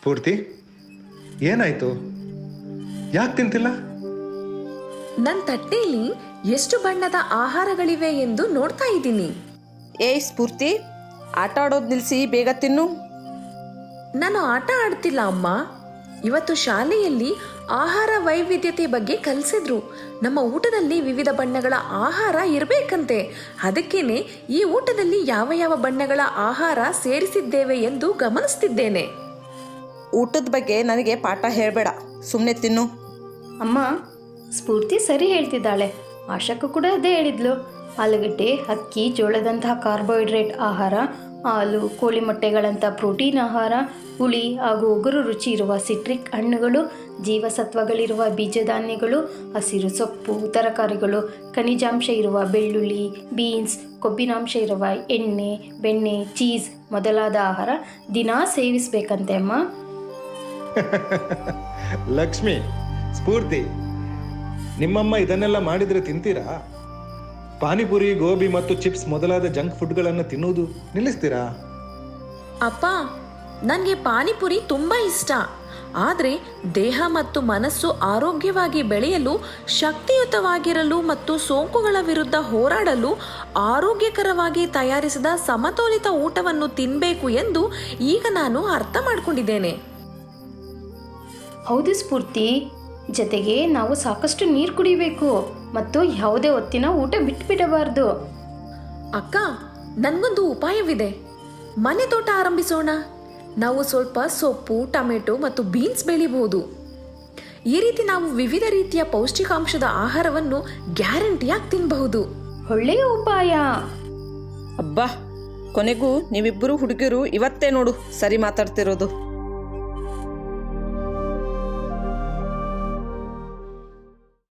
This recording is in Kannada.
ಸ್ಫೂರ್ತಿ, ಏನಾಯ್ತು? ಯಾಕೆ ತಿಂತಿಲ್ಲ? ನನ್ನ ತಟ್ಟೆಯಲ್ಲಿ ಎಷ್ಟು ಬಣ್ಣದ ಆಹಾರಗಳಿವೆ ಎಂದು ನೋಡ್ತಾ ಇದ್ದೀನಿ. ಏಯ್ ಸ್ಫೂರ್ತಿ, ಆಟ ಆಡೋದು ನಿಲ್ಲಿಸಿ ಬೇಗ ತಿನ್ನು. ನಾನು ಆಟ ಆಡ್ತಿಲ್ಲ ಅಮ್ಮ. ಇವತ್ತು ಶಾಲೆಯಲ್ಲಿ ಆಹಾರ ವೈವಿಧ್ಯತೆ ಬಗ್ಗೆ ಕಲಿಸಿದ್ರು. ನಮ್ಮ ಊಟದಲ್ಲಿ ವಿವಿಧ ಬಣ್ಣಗಳ ಆಹಾರ ಇರಬೇಕಂತೆ. ಅದಕ್ಕೇನೆ ಈ ಊಟದಲ್ಲಿ ಯಾವ ಯಾವ ಬಣ್ಣಗಳ ಆಹಾರ ಸೇರಿಸಿದ್ದೇವೆ ಎಂದು ಗಮನಿಸ್ತಿದ್ದೇನೆ. ಊಟದ ಬಗ್ಗೆ ನನಗೆ ಪಾಠ ಹೇಳಬೇಡ, ಸುಮ್ಮನೆ ತಿನ್ನು. ಅಮ್ಮ, ಸ್ಫೂರ್ತಿ ಸರಿ ಹೇಳ್ತಿದ್ದಾಳೆ. ಆಶಕ್ಕ ಕೂಡ ಅದೇ ಹೇಳಿದ್ಲು. ಆಲೂಗಡ್ಡೆ, ಅಕ್ಕಿ, ಜೋಳದಂತಹ ಕಾರ್ಬೋಹೈಡ್ರೇಟ್ ಆಹಾರ, ಹಾಲು, ಕೋಳಿ ಮೊಟ್ಟೆಗಳಂಥ ಪ್ರೋಟೀನ್ ಆಹಾರ, ಹುಳಿ ಹಾಗೂ ಉಗುರು ರುಚಿ ಇರುವ ಸಿಟ್ರಿಕ್ ಹಣ್ಣುಗಳು, ಜೀವಸತ್ವಗಳಿರುವ ಬೀಜಧಾನ್ಯಗಳು, ಹಸಿರು ಸೊಪ್ಪು, ತರಕಾರಿಗಳು, ಖನಿಜಾಂಶ ಇರುವ ಬೆಳ್ಳುಳ್ಳಿ, ಬೀನ್ಸ್, ಕೊಬ್ಬಿನಾಂಶ ಇರುವ ಎಣ್ಣೆ, ಬೆಣ್ಣೆ, ಚೀಸ್ ಮೊದಲಾದ ಆಹಾರ ದಿನಾ ಸೇವಿಸಬೇಕಂತೆ ಅಮ್ಮ. ಲಕ್ಷ್ಮಿ, ಸ್ಫೂರ್ತಿ, ನಿಮ್ಮಮ್ಮ ಇದನ್ನೆಲ್ಲ ಮಾಡಿದ್ರೆ ತಿಂತೀರಾ? ಪಾನಿಪುರಿ, ಗೋಬಿ ಮತ್ತು ಚಿಪ್ಸ್ ಮೊದಲಾದ ಜಂಕ್ ಫುಡ್ಗಳನ್ನು ತಿನ್ನುವುದು ನಿಲ್ಲಿಸ್ತೀರಾ? ಅಪ್ಪ, ನನಗೆ ಪಾನಿಪುರಿ ತುಂಬ ಇಷ್ಟ. ಆದರೆ ದೇಹ ಮತ್ತು ಮನಸ್ಸು ಆರೋಗ್ಯವಾಗಿ ಬೆಳೆಯಲು, ಶಕ್ತಿಯುತವಾಗಿರಲು ಮತ್ತು ಸೋಂಕುಗಳ ವಿರುದ್ಧ ಹೋರಾಡಲು ಆರೋಗ್ಯಕರವಾಗಿ ತಯಾರಿಸಿದ ಸಮತೋಲಿತ ಊಟವನ್ನು ತಿನ್ನಬೇಕು ಎಂದು ಈಗ ನಾನು ಅರ್ಥ ಮಾಡಿಕೊಂಡಿದ್ದೇನೆ. ಹೌದು ಸ್ಫೂರ್ತಿ, ಜೊತೆಗೆ ನಾವು ಸಾಕಷ್ಟು ನೀರು ಕುಡಿಬೇಕು ಮತ್ತು ಯಾವುದೇ ಹೊತ್ತಿನ ಊಟ ಬಿಟ್ಟುಬಿಡಬಾರ್ದು. ಅಕ್ಕ, ನನಗೊಂದು ಉಪಾಯವಿದೆ. ಮನೆ ತೋಟ ಆರಂಭಿಸೋಣ. ನಾವು ಸ್ವಲ್ಪ ಸೊಪ್ಪು, ಟೊಮೆಟೊ ಮತ್ತು ಬೀನ್ಸ್ ಬೆಳಿಬಹುದು. ಈ ರೀತಿ ನಾವು ವಿವಿಧ ರೀತಿಯ ಪೌಷ್ಟಿಕಾಂಶದ ಆಹಾರವನ್ನು ಗ್ಯಾರಂಟಿಯಾಗಿ ತಿನ್ನಬಹುದು. ಒಳ್ಳೆಯ ಉಪಾಯ. ಅಬ್ಬಾ, ಕೊನೆಗೂ ನೀವಿಬ್ಬರು ಹುಡುಗರು ಇವತ್ತೇ ನೋಡು ಸರಿ ಮಾತಾಡ್ತಿರೋದು.